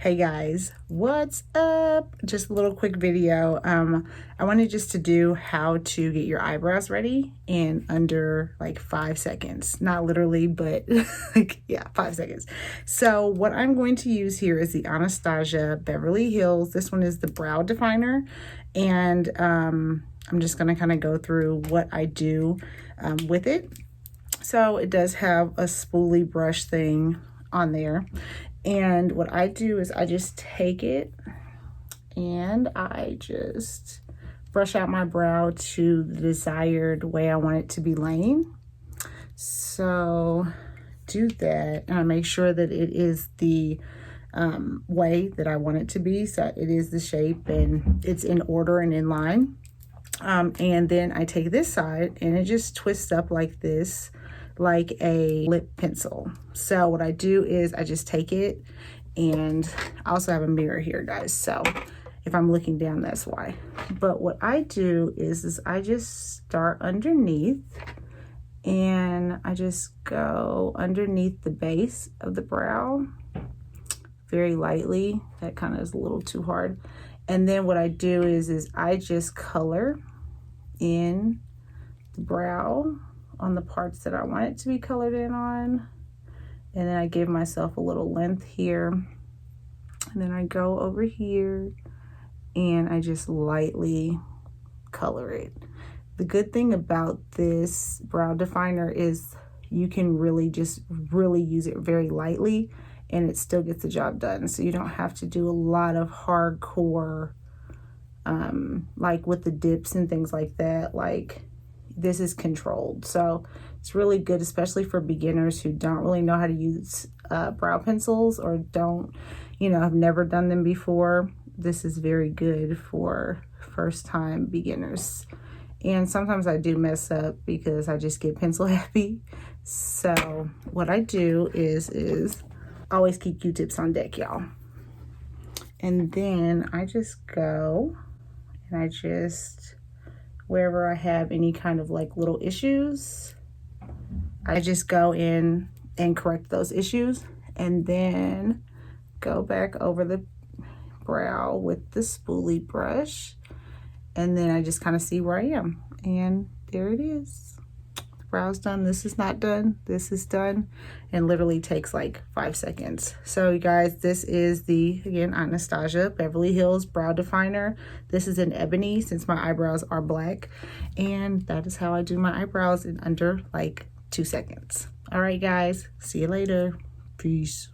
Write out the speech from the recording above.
Hey guys, what's up? Just a little quick video. I wanted just to do how to get your eyebrows ready in under like 5 seconds. Not literally, but like, yeah, 5 seconds. So what I'm going to use here is the Anastasia Beverly Hills. This one is the brow definer. And I'm just gonna kind of go through what I do with it. So it does have a spoolie brush thing on there. And what I do is I just take it and I just brush out my brow to the desired way I want it to be laying. So do that, and I make sure that it is the way that I want it to be. So it is the shape and it's in order and in line. And then I take this side and it just twists up like this, like a lip pencil. So what I do is I just take it, and I also have a mirror here, guys, so if I'm looking down, that's why. But what I do is I just start underneath, and I just go underneath the base of the brow very lightly. That kind of is a little too hard. And then what I do is I just color in the brow on the parts that I want it to be colored in on. And then I give myself a little length here. And then I go over here and I just lightly color it. The good thing about this brow definer is you can really use it very lightly and it still gets the job done. So you don't have to do a lot of hardcore, like with the dips and things like that. Like, this is controlled, so it's really good, especially for beginners who don't really know how to use brow pencils, or don't, have never done them before. This is very good for first time beginners. And sometimes I do mess up because I just get pencil happy. So what I do is always keep Q-tips on deck, y'all. And then I just go and I just, wherever I have any kind of like little issues, I just go in and correct those issues, and then go back over the brow with the spoolie brush, and then I just kind of see where I am, and there it is. The brow's done. This is not done. This is done, and literally takes like 5 seconds. So you guys, this is the, again, Anastasia Beverly Hills brow definer. This is in ebony since my eyebrows are black, and that is how I do my eyebrows in under like 2 seconds. All right guys, see you later. Peace.